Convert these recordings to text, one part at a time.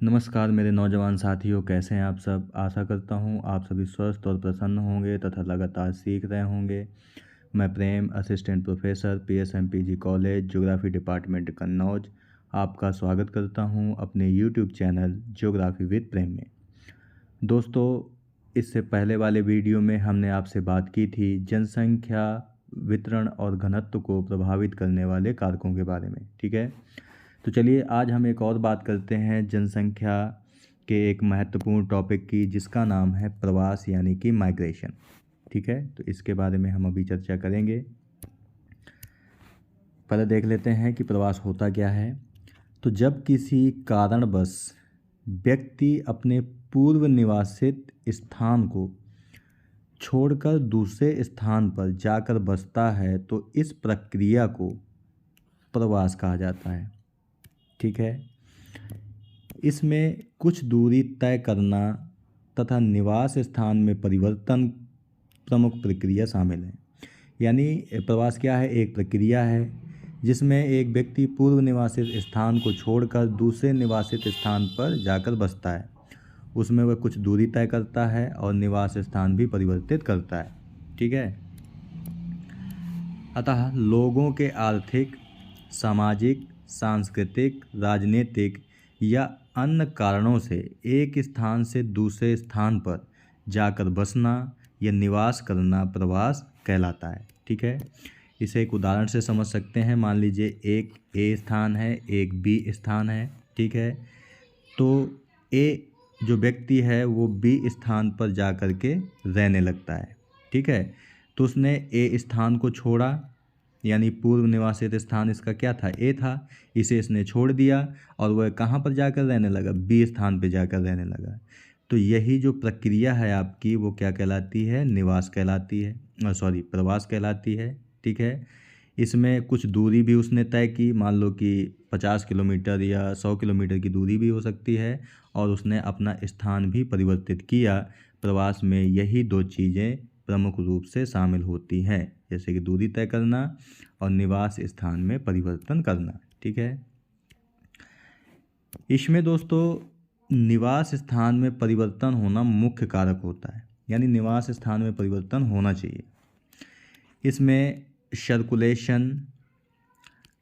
नमस्कार मेरे नौजवान साथियों, कैसे हैं आप सब। आशा करता हूं आप सभी स्वस्थ और प्रसन्न होंगे तथा लगातार सीख रहे होंगे। मैं Prem, assistant professor, PSMPG college, geography department Kannauj, आपका स्वागत करता हूं अपने YouTube channel geography with Prem में। दोस्तों, इससे पहले वाले वीडियो में हमने आपसे बात की थी जनसंख्या वितरण और घनत्व को प्रभावित करने वाले कारकों के बारे में। ठीक है, तो चलिए आज हम एक और बात करते हैं जनसंख्या के एक महत्वपूर्ण टॉपिक की, जिसका नाम है प्रवास यानी कि माइग्रेशन। ठीक है, तो इसके बारे में हम अभी चर्चा करेंगे। पहले देख लेते हैं कि प्रवास होता क्या है। तो जब किसी कारणवश व्यक्ति अपने पूर्व निवासित स्थान को छोड़कर दूसरे स्थान पर जाकर बसता है तो इस प्रक्रिया को प्रवास कहा जाता है। ठीक है, इसमें कुछ दूरी तय करना तथा निवास स्थान में परिवर्तन प्रमुख प्रक्रिया शामिल है। यानी प्रवास क्या है, एक प्रक्रिया है जिसमें एक व्यक्ति पूर्व निवासित स्थान को छोड़कर दूसरे निवासित स्थान पर जाकर बसता है। उसमें वह कुछ दूरी तय करता है और निवास स्थान भी परिवर्तित करता है। ठीक है, अतः लोगों के आर्थिक, सामाजिक, सांस्कृतिक, राजनीतिक या अन्य कारणों से एक स्थान से दूसरे स्थान पर जाकर बसना या निवास करना प्रवास कहलाता है। ठीक है, इसे एक उदाहरण से समझ सकते हैं। मान लीजिए एक ए स्थान है, एक बी स्थान है। ठीक है, तो ए जो व्यक्ति है वो बी स्थान पर जाकर के रहने लगता है। ठीक है, तो उसने ए स्थान को छोड़ा, यानी पूर्व निवासित स्थान इसका क्या था, ए था, इसे इसने छोड़ दिया और वह कहाँ पर जाकर रहने लगा, बी स्थान पर जाकर रहने लगा। तो यही जो प्रक्रिया है आपकी वो क्या कहलाती है, निवास कहलाती है, प्रवास कहलाती है। ठीक है, इसमें कुछ दूरी भी उसने तय की, मान लो कि 50 किलोमीटर या 100 किलोमीटर की दूरी भी हो सकती है, और उसने अपना स्थान भी परिवर्तित किया। प्रवास में यही दो चीज़ें प्रमुख रूप से शामिल होती हैं, जैसे कि दूरी तय करना और निवास स्थान में परिवर्तन करना। ठीक है, इसमें दोस्तों निवास स्थान में परिवर्तन होना मुख्य कारक होता है, यानी निवास स्थान में परिवर्तन होना चाहिए। इसमें सर्कुलेशन,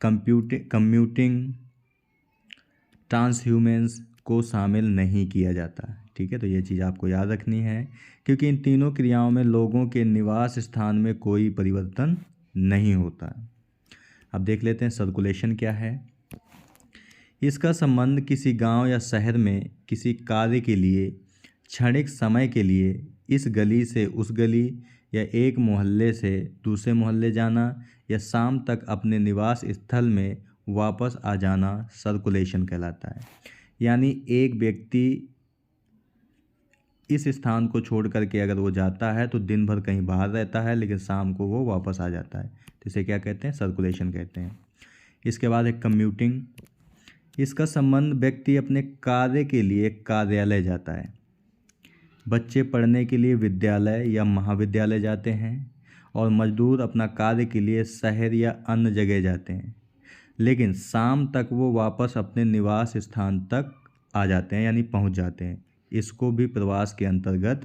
कम्यूटिंग, ट्रांसह्यूमेंस को शामिल नहीं किया जाता। ठीक है, तो ये चीज़ आपको याद रखनी है, क्योंकि इन तीनों क्रियाओं में लोगों के निवास स्थान में कोई परिवर्तन नहीं होता। अब देख लेते हैं सर्कुलेशन क्या है। इसका संबंध किसी गांव या शहर में किसी कार्य के लिए क्षणिक समय के लिए इस गली से उस गली या एक मोहल्ले से दूसरे मोहल्ले जाना या शाम तक अपने निवास स्थल में वापस आ जाना सर्कुलेशन कहलाता है। यानी एक व्यक्ति इस स्थान को छोड़ करके अगर वो जाता है तो दिन भर कहीं बाहर रहता है, लेकिन शाम को वो वापस आ जाता है, तो इसे क्या कहते हैं, सर्कुलेशन कहते हैं। इसके बाद है कम्यूटिंग। इसका संबंध व्यक्ति अपने कार्य के लिए कार्यालय जाता है। बच्चे पढ़ने के लिए विद्यालय या महाविद्यालय जाते हैं और मजदूर अपना कार्य के लिए शहर या अन्य जगह जाते हैं, लेकिन शाम तक वो वापस अपने निवास स्थान तक आ जाते हैं, यानी पहुंच जाते हैं। इसको भी प्रवास के अंतर्गत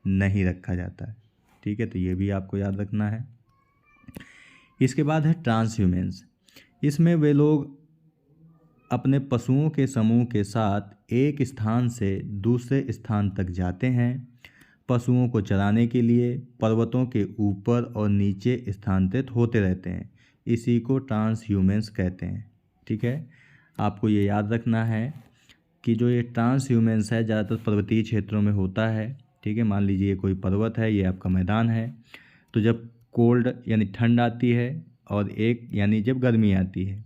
नहीं रखा जाता है। ठीक है, तो ये भी आपको याद रखना है। इसके बाद है ट्रांसह्यूमेंस। इसमें वे लोग अपने पशुओं के समूह के साथ एक स्थान से दूसरे स्थान तक जाते हैं, पशुओं को चराने के लिए पर्वतों के ऊपर और नीचे स्थानांतरित होते रहते हैं। इसी को ट्रांसह्यूमेंस कहते हैं। ठीक है, आपको ये याद रखना है कि जो ये ट्रांसह्यूमेंस है ज़्यादातर पर्वतीय क्षेत्रों में होता है। ठीक है, मान लीजिए कोई पर्वत है, ये आपका मैदान है, तो जब कोल्ड यानी ठंड आती है और एक यानी जब गर्मी आती है,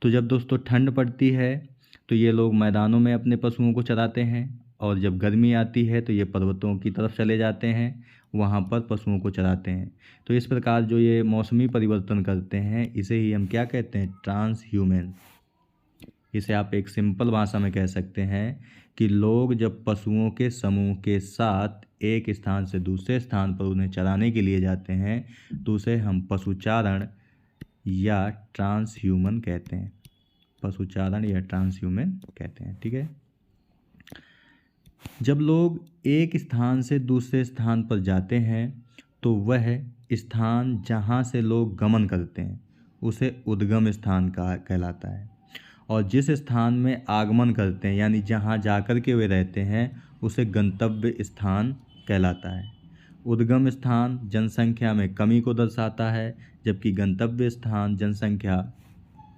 तो जब दोस्तों ठंड पड़ती है तो ये लोग मैदानों में अपने पशुओं को चराते हैं, और जब गर्मी आती है तो ये पर्वतों की तरफ चले जाते हैं, वहाँ पर पशुओं को चराते हैं। तो इस प्रकार जो ये मौसमी परिवर्तन करते हैं इसे ही हम क्या कहते हैं, ट्रांसह्यूमेंस। इसे आप एक सिंपल भाषा में कह सकते हैं कि लोग जब पशुओं के समूह के साथ एक स्थान से दूसरे स्थान पर उन्हें चराने के लिए जाते हैं तो उसे हम पशुचारण या ट्रांसह्यूमन कहते हैं। पशुचारण या ट्रांसह्यूमन कहते हैं। ठीक है, जब लोग एक स्थान से दूसरे स्थान पर जाते हैं तो वह स्थान जहाँ से लोग गमन करते हैं उसे उद्गम स्थान का कहलाता है, और जिस स्थान में आगमन करते हैं यानी जहाँ जाकर के वे रहते हैं उसे गंतव्य स्थान कहलाता है। उद्गम स्थान जनसंख्या में कमी को दर्शाता है, जबकि गंतव्य स्थान जनसंख्या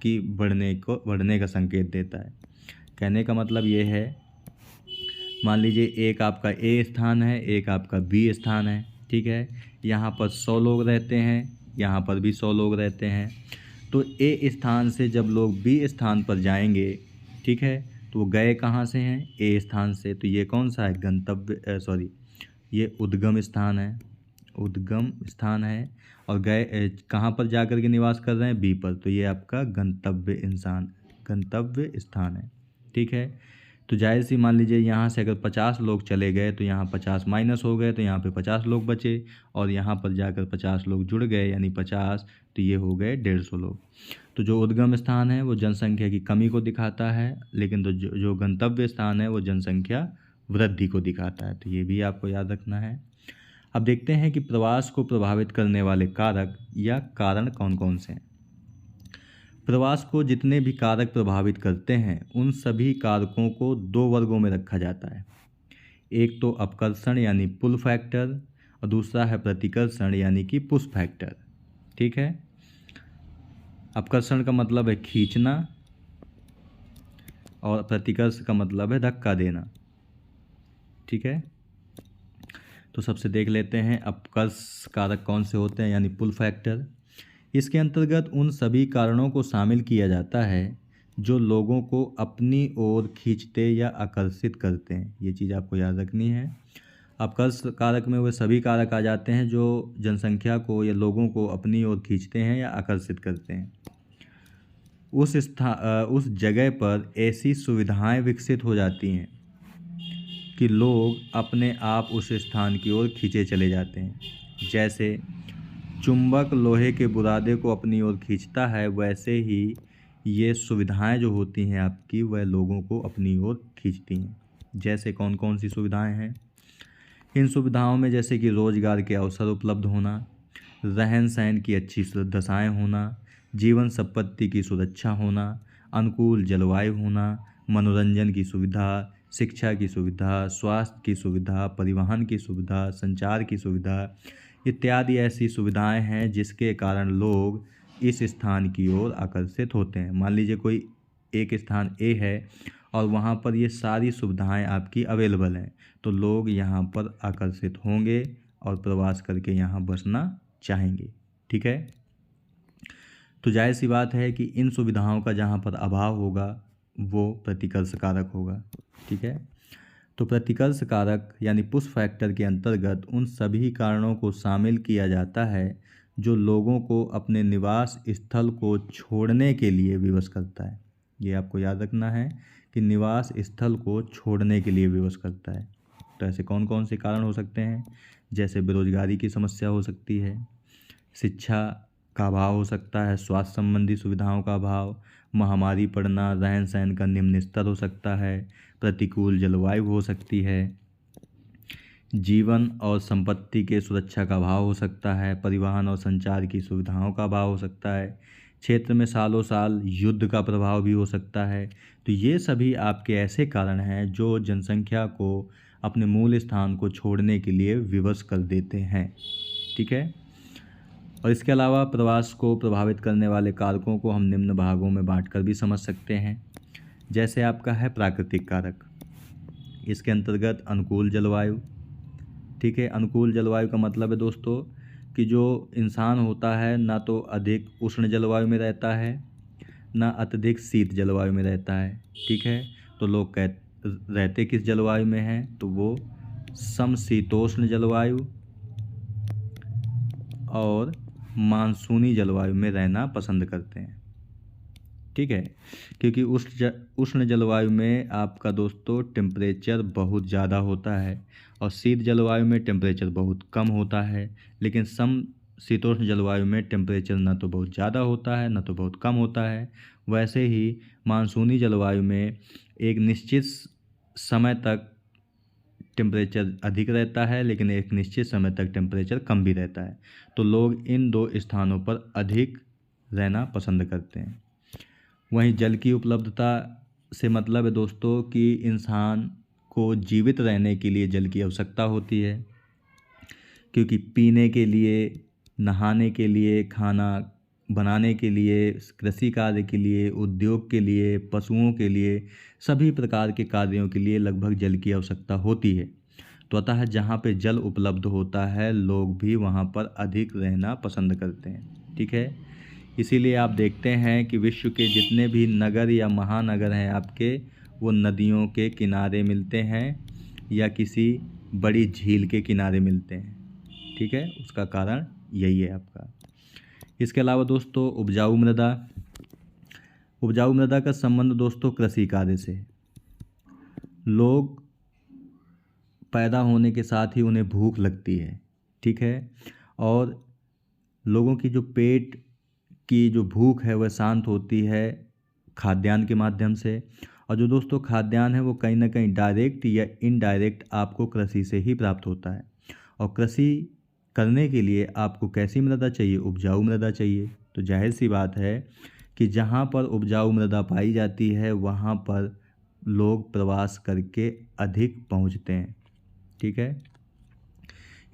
की बढ़ने का संकेत देता है। कहने का मतलब ये है, मान लीजिए एक आपका ए स्थान है, एक आपका बी स्थान है, ठीक है। यहाँ पर 100 लोग रहते हैं, यहाँ पर भी 100 लोग रहते हैं। तो ए स्थान से जब लोग बी स्थान पर जाएंगे, ठीक है, तो वो गए कहाँ से हैं? ए स्थान से। तो ये कौन सा है? ये उद्गम स्थान है, उद्गम स्थान है। और गए कहाँ पर जाकर के निवास कर रहे हैं? बी पर। तो ये आपका गंतव्य स्थान है, ठीक है। तो जाहिर सी मान लीजिए यहाँ से अगर 50 लोग चले गए तो यहाँ 50 माइनस हो गए, तो यहाँ पे 50 लोग बचे, और यहाँ पर जाकर 50 लोग जुड़ गए यानी 50, तो ये हो गए 150 लोग। तो जो उद्गम स्थान है वो जनसंख्या की कमी को दिखाता है, लेकिन तो जो गंतव्य स्थान है वो जनसंख्या वृद्धि को दिखाता है। तो ये भी आपको याद रखना है। अब देखते हैं कि प्रवास को प्रभावित करने वाले कारक या कारण कौन कौन से हैं। प्रवास को जितने भी कारक प्रभावित करते हैं उन सभी कारकों को 2 वर्गों में रखा जाता है। एक तो अपकर्षण यानी पुल फैक्टर, और दूसरा है प्रतिकर्षण यानी कि पुश फैक्टर, ठीक है। अपकर्षण का मतलब है खींचना और प्रतिकर्ष का मतलब है धक्का देना, ठीक है। तो सबसे देख लेते हैं अपकर्ष कारक कौन से होते हैं यानी पुल फैक्टर। इसके अंतर्गत उन सभी कारणों को शामिल किया जाता है जो लोगों को अपनी ओर खींचते या आकर्षित करते हैं। ये चीज़ आपको याद रखनी है। अपकर्ष कारक में वे सभी कारक आ जाते हैं जो जनसंख्या को या लोगों को अपनी ओर खींचते हैं या आकर्षित करते हैं। उस जगह पर ऐसी सुविधाएं विकसित हो जाती हैं कि लोग अपने आप उस स्थान की ओर खींचे चले जाते हैं। जैसे चुंबक लोहे के बुरादे को अपनी ओर खींचता है, वैसे ही ये सुविधाएं जो होती हैं आपकी वह लोगों को अपनी ओर खींचती हैं। जैसे कौन कौन सी सुविधाएं हैं? इन सुविधाओं में जैसे कि रोजगार के अवसर उपलब्ध होना, रहन सहन की अच्छी दशाएं होना, जीवन संपत्ति की सुरक्षा होना, अनुकूल जलवायु होना, मनोरंजन की सुविधा, शिक्षा की सुविधा, स्वास्थ्य की सुविधा, परिवहन की सुविधा, संचार की सुविधा इत्यादि ऐसी सुविधाएं हैं जिसके कारण लोग इस स्थान की ओर आकर्षित होते हैं। मान लीजिए कोई एक स्थान ए है और वहाँ पर ये सारी सुविधाएं आपकी अवेलेबल हैं, तो लोग यहाँ पर आकर्षित होंगे और प्रवास करके यहाँ बसना चाहेंगे, ठीक है। तो जाहिर सी बात है कि इन सुविधाओं का जहाँ पर अभाव होगा वो प्रतिकर्ष कारक होगा, ठीक है। तो प्रतिकर्ष कारक यानी पुश फैक्टर के अंतर्गत उन सभी कारणों को शामिल किया जाता है जो लोगों को अपने निवास स्थल को छोड़ने के लिए विवश करता है। ये आपको याद रखना है कि निवास स्थल को छोड़ने के लिए विवश करता है। तो ऐसे कौन कौन से कारण हो सकते हैं? जैसे बेरोजगारी की समस्या हो सकती है, शिक्षा का अभाव हो सकता है, स्वास्थ्य संबंधी सुविधाओं का अभाव, महामारी पड़ना, रहन सहन का निम्न स्तर हो सकता है, प्रतिकूल जलवायु हो सकती है, जीवन और संपत्ति के सुरक्षा का अभाव हो सकता है, परिवहन और संचार की सुविधाओं का अभाव हो सकता है, क्षेत्र में सालों साल युद्ध का प्रभाव भी हो सकता है। तो ये सभी आपके ऐसे कारण हैं जो जनसंख्या को अपने मूल स्थान को छोड़ने के लिए विवश कर देते हैं, ठीक है। और इसके अलावा प्रवास को प्रभावित करने वाले कारकों को हम निम्न भागों में बांटकर भी समझ सकते हैं। जैसे आपका है प्राकृतिक कारक, इसके अंतर्गत अनुकूल जलवायु, ठीक है। अनुकूल जलवायु का मतलब है दोस्तों कि जो इंसान होता है ना तो अधिक उष्ण जलवायु में रहता है ना अत्यधिक शीत जलवायु में रहता है, ठीक है। तो लोग रहते किस जलवायु में हैं? तो वो समशीतोष्ण जलवायु और मानसूनी जलवायु में रहना पसंद करते हैं, ठीक है। क्योंकि उष्ण जलवायु में आपका दोस्तों टेम्परेचर बहुत ज़्यादा होता है और शीत जलवायु में टेम्परेचर बहुत कम होता है, लेकिन समशीतोष्ण जलवायु में टेम्परेचर ना तो बहुत ज़्यादा होता है ना तो बहुत कम होता है। वैसे ही मानसूनी जलवायु में एक निश्चित समय तक टेम्परेचर अधिक रहता है, लेकिन एक निश्चित समय तक टेम्परेचर कम भी रहता है। तो लोग इन दो स्थानों पर अधिक रहना पसंद करते हैं। वहीं जल की उपलब्धता से मतलब है दोस्तों कि इंसान को जीवित रहने के लिए जल की आवश्यकता होती है, क्योंकि पीने के लिए, नहाने के लिए, खाना बनाने के लिए, कृषि कार्य के लिए, उद्योग के लिए, पशुओं के लिए, सभी प्रकार के कार्यों के लिए लगभग जल की आवश्यकता होती है। तो अतः जहाँ पे जल उपलब्ध होता है लोग भी वहाँ पर अधिक रहना पसंद करते हैं। ठीक है, इसीलिए आप देखते हैं कि विश्व के जितने भी नगर या महानगर हैं आपके, वो नदियों के किनारे मिलते हैं या किसी बड़ी झील के किनारे मिलते हैं। ठीक है, उसका कारण यही है आपका। इसके अलावा दोस्तों उपजाऊ मृदा का संबंध दोस्तों कृषि कार्य से है। लोग पैदा होने के साथ ही उन्हें भूख लगती है। ठीक है, और लोगों की जो पेट की जो भूख है वह शांत होती है खाद्यान्न के माध्यम से। और जो दोस्तों खाद्यान्न है वो कहीं ना कहीं डायरेक्ट या इनडायरेक्ट आपको कृषि से ही प्राप्त होता है। और कृषि करने के लिए आपको कैसी मृदा चाहिए? उपजाऊ मृदा चाहिए। तो जाहिर सी बात है कि जहाँ पर उपजाऊ मृदा पाई जाती है वहाँ पर लोग प्रवास करके अधिक पहुँचते हैं। ठीक है,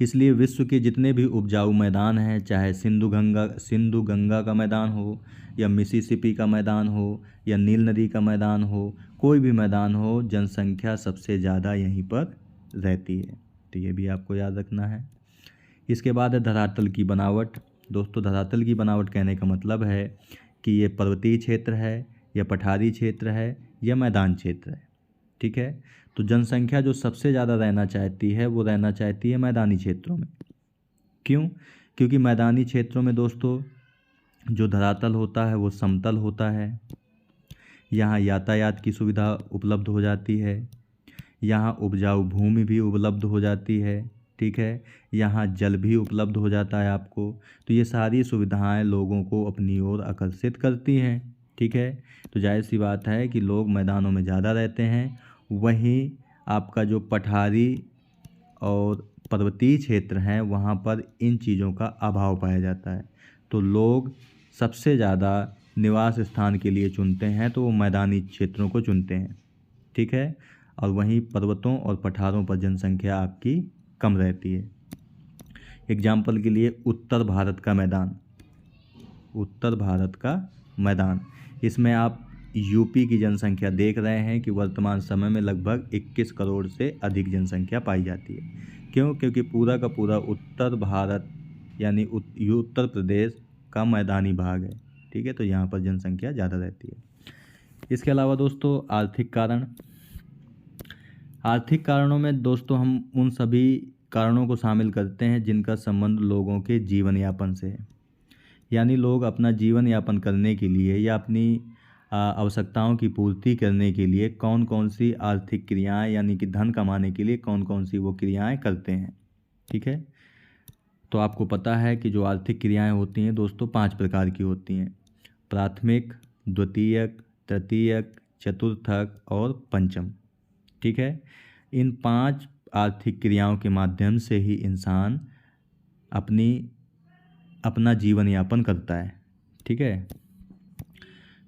इसलिए विश्व के जितने भी उपजाऊ मैदान हैं, चाहे सिंधु गंगा का मैदान हो या मिसिसिपी का मैदान हो या नील नदी का मैदान हो, कोई भी मैदान हो, जनसंख्या सबसे ज़्यादा यहीं पर रहती है। तो ये भी आपको याद रखना है। इसके बाद है धरातल की बनावट। दोस्तों धरातल की बनावट कहने का मतलब है कि ये पर्वतीय क्षेत्र है या पठारी क्षेत्र है या मैदान क्षेत्र है। ठीक है, तो जनसंख्या जो सबसे ज़्यादा रहना चाहती है वो रहना चाहती है मैदानी क्षेत्रों में। क्यों? क्योंकि मैदानी क्षेत्रों में दोस्तों जो धरातल होता है वो समतल होता है। यहाँ यातायात की सुविधा उपलब्ध हो जाती है, यहाँ उपजाऊ भूमि भी उपलब्ध हो जाती है। ठीक है, यहाँ जल भी उपलब्ध हो जाता है आपको। तो ये सारी सुविधाएं लोगों को अपनी ओर आकर्षित करती हैं। ठीक है, तो जाहिर सी बात है कि लोग मैदानों में ज़्यादा रहते हैं। वहीं आपका जो पठारी और पर्वतीय क्षेत्र हैं वहाँ पर इन चीज़ों का अभाव पाया जाता है। तो लोग सबसे ज़्यादा निवास स्थान के लिए चुनते हैं तो वो मैदानी क्षेत्रों को चुनते हैं। ठीक है, और वहीं पर्वतों और पठारों पर जनसंख्या आपकी कम रहती है। एग्जाम्पल के लिए उत्तर भारत का मैदान, इसमें आप यूपी की जनसंख्या देख रहे हैं कि वर्तमान समय में लगभग 21 करोड़ से अधिक जनसंख्या पाई जाती है। क्यों? क्योंकि पूरा का पूरा उत्तर भारत यानी उत्तर प्रदेश का मैदानी भाग है। ठीक है, तो यहाँ पर जनसंख्या ज़्यादा रहती है। इसके अलावा दोस्तों आर्थिक कारणों में दोस्तों हम उन सभी कारणों को शामिल करते हैं जिनका संबंध लोगों के जीवन यापन से है। यानी लोग अपना जीवन यापन करने के लिए या अपनी आवश्यकताओं की पूर्ति करने के लिए कौन कौन सी आर्थिक क्रियाएं यानी कि धन कमाने के लिए कौन कौन सी वो क्रियाएं करते हैं। ठीक है, तो आपको पता है कि जो आर्थिक क्रियाएं होती हैं दोस्तों 5 प्रकार की होती हैं: प्राथमिक, द्वितीयक, तृतीयक, चतुर्थक और पंचम। ठीक है, इन 5 आर्थिक क्रियाओं के माध्यम से ही इंसान अपना जीवन यापन करता है। ठीक है,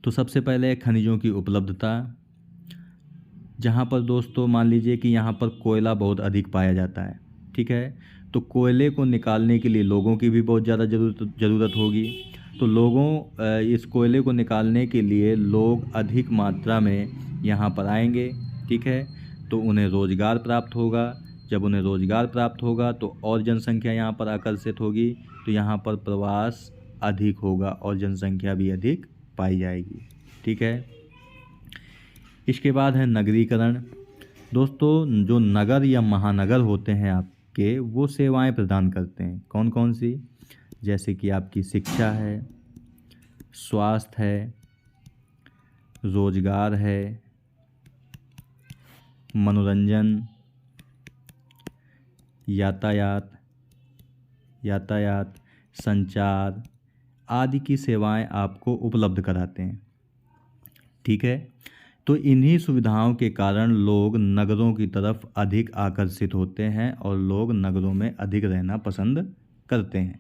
तो सबसे पहले खनिजों की उपलब्धता, जहाँ पर दोस्तों मान लीजिए कि यहाँ पर कोयला बहुत अधिक पाया जाता है। ठीक है, तो कोयले को निकालने के लिए लोगों की भी बहुत ज़्यादा ज़रूरत होगी। तो इस कोयले को निकालने के लिए लोग अधिक मात्रा में यहाँ पर आएंगे। ठीक है, तो उन्हें रोज़गार प्राप्त होगा। जब उन्हें रोज़गार प्राप्त होगा तो और जनसंख्या यहाँ पर आकर्षित होगी, तो यहाँ पर प्रवास अधिक होगा और जनसंख्या भी अधिक पाई जाएगी। ठीक है, इसके बाद है नगरीकरण। दोस्तों जो नगर या महानगर होते हैं आपके, वो सेवाएं प्रदान करते हैं। कौन कौन सी? जैसे कि आपकी शिक्षा है, स्वास्थ्य है, रोजगार है, मनोरंजन, यातायात, संचार आदि की सेवाएं आपको उपलब्ध कराते हैं। ठीक है, तो इन्हीं सुविधाओं के कारण लोग नगरों की तरफ अधिक आकर्षित होते हैं और लोग नगरों में अधिक रहना पसंद करते हैं।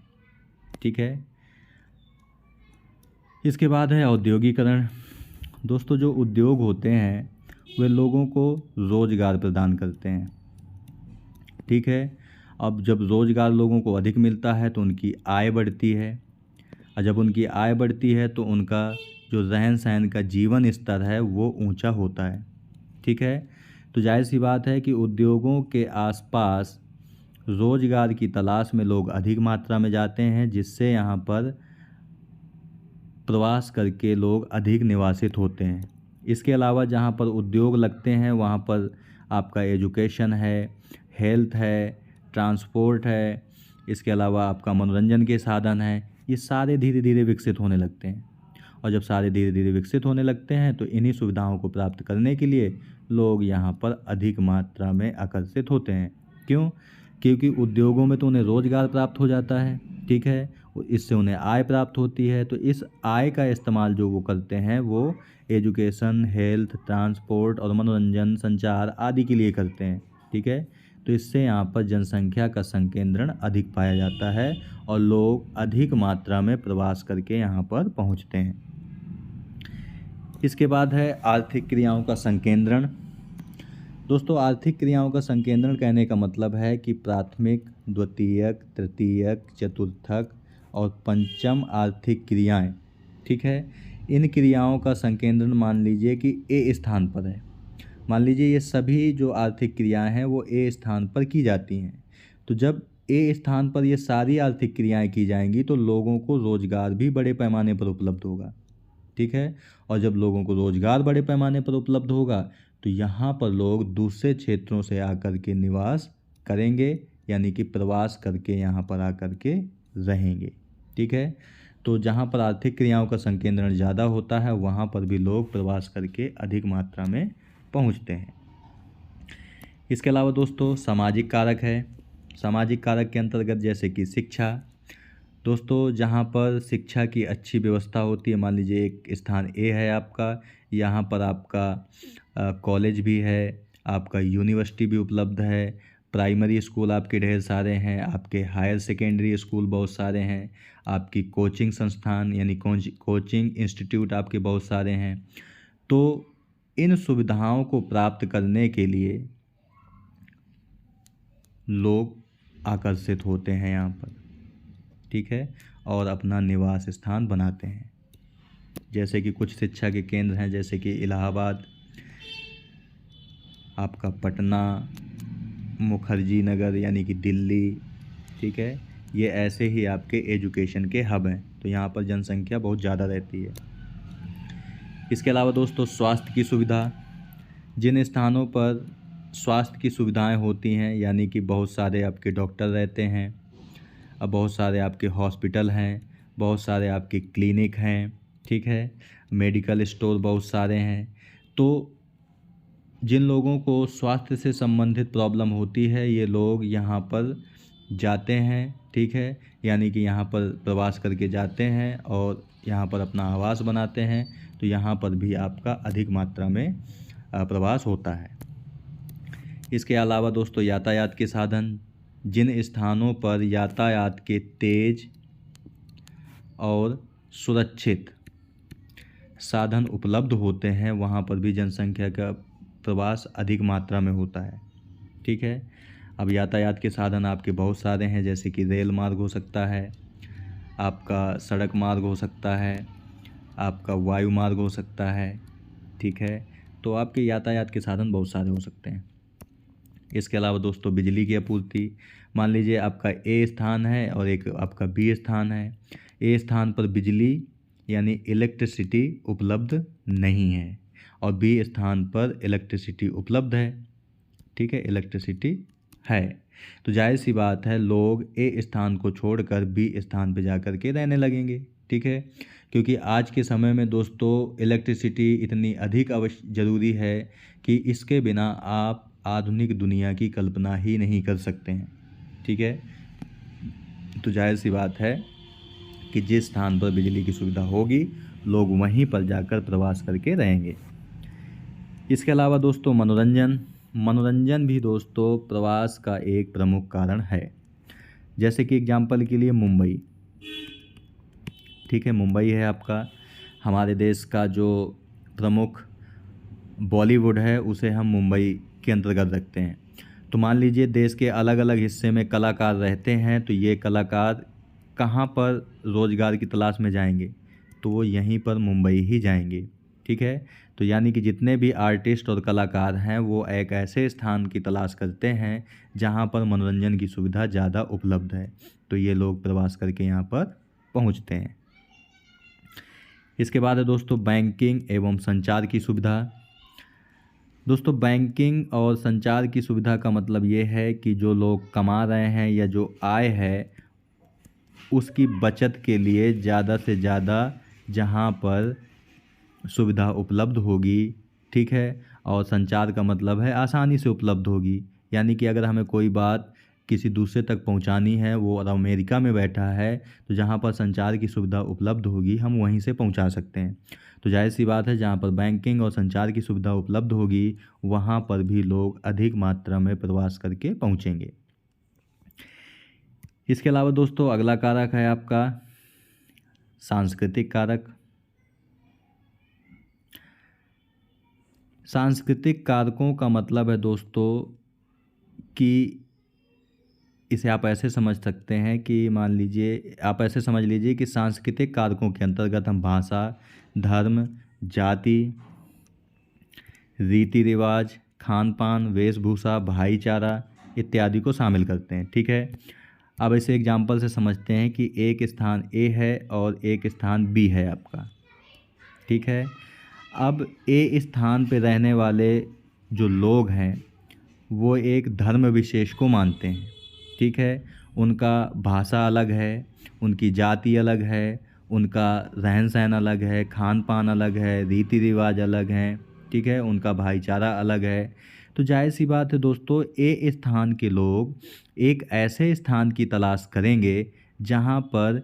ठीक है। इसके बाद है औद्योगिकरण। दोस्तों, जो उद्योग होते हैं वे लोगों को रोज़गार प्रदान करते हैं। ठीक है। अब जब रोज़गार लोगों को अधिक मिलता है तो उनकी आय बढ़ती है, और जब उनकी आय बढ़ती है तो उनका जो रहन सहन का जीवन स्तर है वो ऊंचा होता है। ठीक है। तो जाहिर सी बात है कि उद्योगों के आसपास रोज़गार की तलाश में लोग अधिक मात्रा में जाते हैं, जिससे यहाँ पर प्रवास करके लोग अधिक निवासित होते हैं। इसके अलावा जहाँ पर उद्योग लगते हैं वहाँ पर आपका एजुकेशन है, हेल्थ है, ट्रांसपोर्ट है, इसके अलावा आपका मनोरंजन के साधन हैं, ये सारे धीरे धीरे विकसित होने लगते हैं। और जब सारे धीरे धीरे विकसित होने लगते हैं तो इन्हीं सुविधाओं को प्राप्त करने के लिए लोग यहाँ पर अधिक मात्रा में आकर्षित होते हैं। क्यों? क्योंकि उद्योगों में तो उन्हें रोज़गार प्राप्त हो जाता है। ठीक है। इससे उन्हें आय प्राप्त होती है, तो इस आय का इस्तेमाल जो वो करते हैं वो एजुकेशन, हेल्थ, ट्रांसपोर्ट और मनोरंजन, संचार आदि के लिए करते हैं। ठीक है। तो इससे यहाँ पर जनसंख्या का संकेंद्रण अधिक पाया जाता है और लोग अधिक मात्रा में प्रवास करके यहाँ पर पहुँचते हैं। इसके बाद है आर्थिक क्रियाओं का संकेंद्रण। दोस्तों, आर्थिक क्रियाओं का संकेंद्रण कहने का मतलब है कि प्राथमिक, द्वितीयक, तृतीयक, चतुर्थक और पंचम आर्थिक क्रियाएं, ठीक है, इन क्रियाओं का संकेंद्रण मान लीजिए कि ए स्थान पर है। मान लीजिए ये सभी जो आर्थिक क्रियाएं हैं वो ए स्थान पर की जाती हैं। तो जब ए स्थान पर ये सारी आर्थिक क्रियाएं की जाएंगी तो लोगों को रोज़गार भी बड़े पैमाने पर उपलब्ध होगा। ठीक है। और जब लोगों को रोज़गार बड़े पैमाने पर उपलब्ध होगा तो यहाँ पर लोग दूसरे क्षेत्रों से आकर के निवास करेंगे, यानी कि प्रवास करके यहाँ पर आकर के रहेंगे। ठीक है। तो जहाँ पर आर्थिक क्रियाओं का संकेंद्रण ज़्यादा होता है वहाँ पर भी लोग प्रवास करके अधिक मात्रा में पहुँचते हैं। इसके अलावा दोस्तों सामाजिक कारक है। सामाजिक कारक के अंतर्गत जैसे कि शिक्षा। दोस्तों, जहाँ पर शिक्षा की अच्छी व्यवस्था होती है, मान लीजिए एक स्थान ए है आपका, यहाँ पर आपका कॉलेज भी है, आपका यूनिवर्सिटी भी उपलब्ध है, प्राइमरी स्कूल आपके ढेर सारे हैं, आपके हायर सेकेंडरी स्कूल बहुत सारे हैं, आपकी कोचिंग संस्थान यानी कोचिंग इंस्टीट्यूट आपके बहुत सारे हैं। तो इन सुविधाओं को प्राप्त करने के लिए लोग आकर्षित होते हैं यहाँ पर। ठीक है। और अपना निवास स्थान बनाते हैं। जैसे कि कुछ शिक्षा के केंद्र हैं, जैसे कि इलाहाबाद, आपका पटना, मुखर्जी नगर यानी कि दिल्ली। ठीक है। ये ऐसे ही आपके एजुकेशन के हब हैं, तो यहाँ पर जनसंख्या बहुत ज़्यादा रहती है। इसके अलावा दोस्तों स्वास्थ्य की सुविधा। जिन स्थानों पर स्वास्थ्य की सुविधाएं होती हैं, यानी कि बहुत सारे आपके डॉक्टर रहते हैं, अब बहुत सारे आपके हॉस्पिटल हैं, बहुत सारे आपके क्लिनिक हैं, ठीक है, मेडिकल स्टोर बहुत सारे हैं। तो जिन लोगों को स्वास्थ्य से संबंधित प्रॉब्लम होती है ये लोग यहाँ पर जाते हैं। ठीक है। यानी कि यहाँ पर प्रवास करके जाते हैं और यहाँ पर अपना आवास बनाते हैं, तो यहाँ पर भी आपका अधिक मात्रा में प्रवास होता है। इसके अलावा दोस्तों यातायात के साधन। जिन स्थानों पर यातायात के तेज और सुरक्षित साधन उपलब्ध होते हैं वहाँ पर भी जनसंख्या का प्रवास अधिक मात्रा में होता है। ठीक है। अब यातायात के साधन आपके बहुत सारे हैं, जैसे कि रेल मार्ग हो सकता है, आपका सड़क मार्ग हो सकता है, आपका वायु मार्ग हो सकता है। ठीक है। तो आपके यातायात के साधन बहुत सारे हो सकते हैं। इसके अलावा दोस्तों बिजली की आपूर्ति। मान लीजिए आपका ए स्थान है और एक आपका बी स्थान है। ए स्थान पर बिजली यानी इलेक्ट्रिसिटी उपलब्ध नहीं है और बी स्थान पर इलेक्ट्रिसिटी उपलब्ध है। ठीक है, इलेक्ट्रिसिटी है। तो जाहिर सी बात है लोग ए स्थान को छोड़कर बी स्थान पर जाकर के रहने लगेंगे। ठीक है। क्योंकि आज के समय में दोस्तों इलेक्ट्रिसिटी इतनी अधिक ज़रूरी है कि इसके बिना आप आधुनिक दुनिया की कल्पना ही नहीं कर सकते हैं। ठीक है। तो जाहिर सी बात है कि जिस स्थान पर बिजली की सुविधा होगी लोग वहीं पर जाकर प्रवास करके रहेंगे। इसके अलावा दोस्तों मनोरंजन भी दोस्तों प्रवास का एक प्रमुख कारण है। जैसे कि एग्जाम्पल के लिए मुंबई, ठीक है, मुंबई है आपका हमारे देश का जो प्रमुख बॉलीवुड है, उसे हम मुंबई के अंतर्गत रखते हैं। तो मान लीजिए देश के अलग अलग हिस्से में कलाकार रहते हैं, तो ये कलाकार कहाँ पर रोज़गार की तलाश में जाएंगे, तो वो यहीं पर मुंबई ही जाएंगे, ठीक है। तो यानी कि जितने भी आर्टिस्ट और कलाकार हैं वो एक ऐसे स्थान की तलाश करते हैं जहाँ पर मनोरंजन की सुविधा ज़्यादा उपलब्ध है, तो ये लोग प्रवास करके यहाँ पर पहुँचते हैं। इसके बाद है दोस्तों बैंकिंग एवं संचार की सुविधा। दोस्तों बैंकिंग और संचार की सुविधा का मतलब ये है कि जो लोग कमा रहे हैं या जो आय है उसकी बचत के लिए ज़्यादा से ज़्यादा जहाँ पर सुविधा उपलब्ध होगी, ठीक है, और संचार का मतलब है आसानी से उपलब्ध होगी। यानी कि अगर हमें कोई बात किसी दूसरे तक पहुंचानी है, वो अमेरिका में बैठा है, तो जहां पर संचार की सुविधा उपलब्ध होगी हम वहीं से पहुंचा सकते हैं। तो जाहिर सी बात है जहां पर बैंकिंग और संचार की सुविधा उपलब्ध होगी वहां पर भी लोग अधिक मात्रा में प्रवास करके पहुंचेंगे। इसके अलावा दोस्तों अगला कारक है आपका सांस्कृतिक कारक। सांस्कृतिक कारकों का मतलब है दोस्तों कि इसे आप ऐसे समझ सकते हैं कि मान लीजिए आप ऐसे समझ लीजिए कि सांस्कृतिक कारकों के अंतर्गत हम भाषा, धर्म, जाति, रीति रिवाज, खान पान, वेशभूषा, भाईचारा इत्यादि को शामिल करते हैं, ठीक है। अब इसे एग्जाम्पल से समझते हैं कि एक स्थान ए है और एक स्थान बी है आपका, ठीक है। अब ए स्थान पे रहने वाले जो लोग हैं वो एक धर्म विशेष को मानते हैं, ठीक है। उनका भाषा अलग है, उनकी जाति अलग है, उनका रहन सहन अलग है, खान पान अलग है, रीति रिवाज अलग हैं, ठीक है, उनका भाईचारा अलग है। तो जाहिर सी बात है दोस्तों ए स्थान के लोग एक ऐसे स्थान की तलाश करेंगे जहाँ पर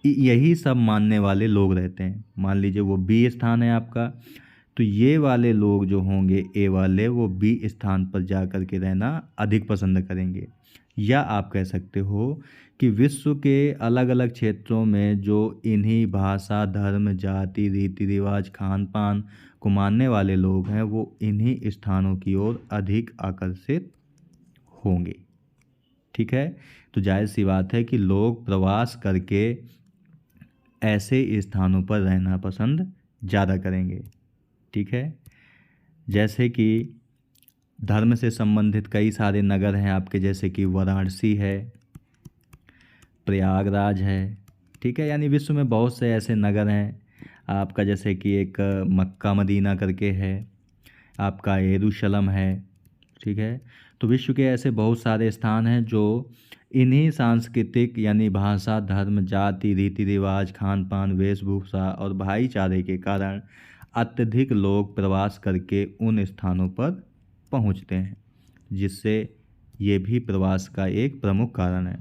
यही सब मानने वाले लोग रहते हैं। मान लीजिए वो बी स्थान है आपका, तो ये वाले लोग जो होंगे ए वाले वो बी स्थान पर जा कर के रहना अधिक पसंद करेंगे। या आप कह सकते हो कि विश्व के अलग अलग क्षेत्रों में जो इन्हीं भाषा, धर्म, जाति, रीति रिवाज, खान पान को मानने वाले लोग हैं वो इन्हीं स्थानों की ओर अधिक आकर्षित होंगे, ठीक है। तो जाहिर सी बात है कि लोग प्रवास करके ऐसे स्थानों पर रहना पसंद ज़्यादा करेंगे, ठीक है। जैसे कि धर्म से संबंधित कई सारे नगर हैं आपके, जैसे कि वाराणसी है, प्रयागराज है, ठीक है। यानी विश्व में बहुत से ऐसे नगर हैं आपका, जैसे कि एक मक्का मदीना करके है, आपका यरूशलेम है, ठीक है। तो विश्व के ऐसे बहुत सारे स्थान हैं जो इन्हीं सांस्कृतिक यानी भाषा, धर्म, जाति, रीति रिवाज, खान पान, वेशभूषा और भाईचारे के कारण अत्यधिक लोग प्रवास करके उन स्थानों पर पहुंचते हैं, जिससे ये भी प्रवास का एक प्रमुख कारण है।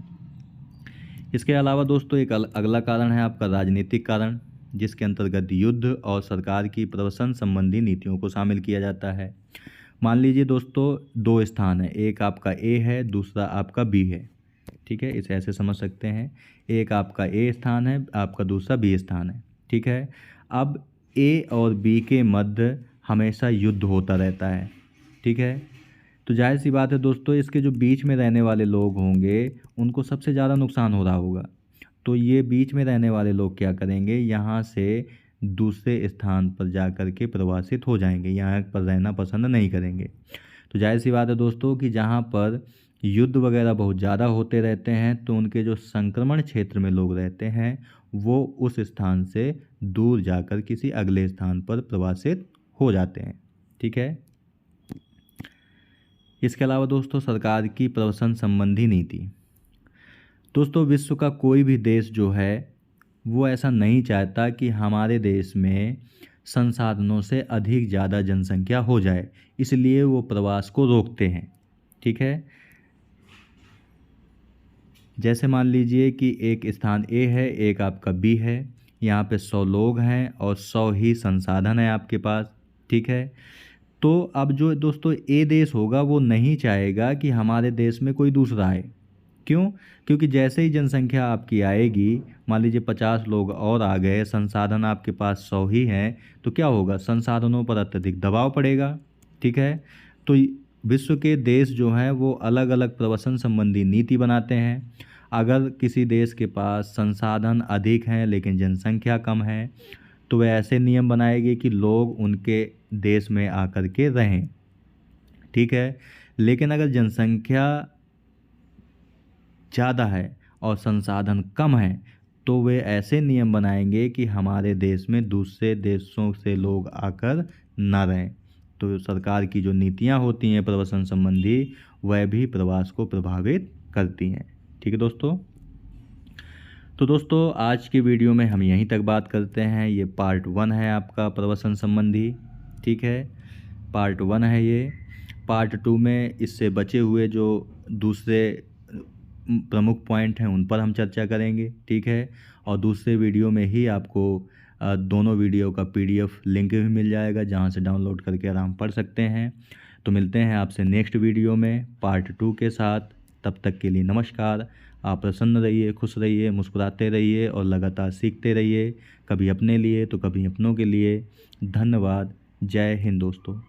इसके अलावा दोस्तों एक अगला कारण है आपका राजनीतिक कारण, जिसके अंतर्गत युद्ध और सरकार की प्रवसन संबंधी नीतियों को शामिल किया जाता है। मान लीजिए दोस्तों दो स्थान है, एक आपका ए है, दूसरा आपका बी है, ठीक है। इसे ऐसे समझ सकते हैं, एक आपका ए स्थान है, आपका दूसरा बी स्थान है, ठीक है। अब ए और बी के मध्य हमेशा युद्ध होता रहता है, ठीक है। तो जाहिर सी बात है दोस्तों इसके जो बीच में रहने वाले लोग होंगे उनको सबसे ज़्यादा नुकसान हो रहा होगा। तो ये बीच में रहने वाले लोग क्या करेंगे, यहाँ से दूसरे स्थान पर जा कर के प्रवासित हो जाएंगे, यहाँ पर रहना पसंद नहीं करेंगे। तो जाहिर सी बात है दोस्तों कि जहाँ पर युद्ध वगैरह बहुत ज़्यादा होते रहते हैं तो उनके जो संक्रमण क्षेत्र में लोग रहते हैं वो उस स्थान से दूर जाकर किसी अगले स्थान पर प्रवासित हो जाते हैं, ठीक है। इसके अलावा दोस्तों सरकार की प्रवसन संबंधी नीति। दोस्तों विश्व का कोई भी देश जो है वो ऐसा नहीं चाहता कि हमारे देश में संसाधनों से अधिक ज़्यादा जनसंख्या हो जाए, इसलिए वो प्रवास को रोकते हैं, ठीक है। जैसे मान लीजिए कि एक स्थान ए है, एक आपका बी है, यहाँ पे 100 लोग हैं और 100 ही संसाधन है आपके पास, ठीक है। तो अब जो दोस्तों ए देश होगा वो नहीं चाहेगा कि हमारे देश में कोई दूसरा आए। क्यों? क्योंकि जैसे ही जनसंख्या आपकी आएगी, मान लीजिए 50 लोग और आ गए, संसाधन आपके पास 100 ही हैं, तो क्या होगा? संसाधनों पर अत्यधिक दबाव पड़ेगा। ठीक है? तो विश्व के देश जो हैं वो अलग अलग प्रवसन संबंधी नीति बनाते हैं। अगर किसी देश के पास संसाधन अधिक हैं लेकिन जनसंख्या कम है, तो वे ऐसे नियम बनाएंगे कि लोग उनके देश में आकर के रहें। ठीक है? लेकिन अगर जनसंख्या ज़्यादा है और संसाधन कम है, तो वे ऐसे नियम बनाएंगे कि हमारे देश में दूसरे देशों से लोग आकर ना रहें। तो सरकार की जो नीतियाँ होती हैं प्रवासन संबंधी, वह भी प्रवास को प्रभावित करती हैं। ठीक है दोस्तों? तो दोस्तों आज की वीडियो में हम यहीं तक बात करते हैं। ये पार्ट 1 है आपका प्रवासन संबंधी। ठीक है? पार्ट 1 है ये। पार्ट 2 में इससे बचे हुए जो दूसरे प्रमुख पॉइंट हैं उन पर हम चर्चा करेंगे। ठीक है? और दूसरे वीडियो में ही आपको दोनों वीडियो का PDF लिंक भी मिल जाएगा, जहां से डाउनलोड करके आराम पढ़ सकते हैं। तो मिलते हैं आपसे नेक्स्ट वीडियो में पार्ट 2 के साथ। तब तक के लिए नमस्कार। आप प्रसन्न रहिए, खुश रहिए, मुस्कुराते रहिए और लगातार सीखते रहिए, कभी अपने लिए तो कभी अपनों के लिए। धन्यवाद। जय हिंद दोस्तों।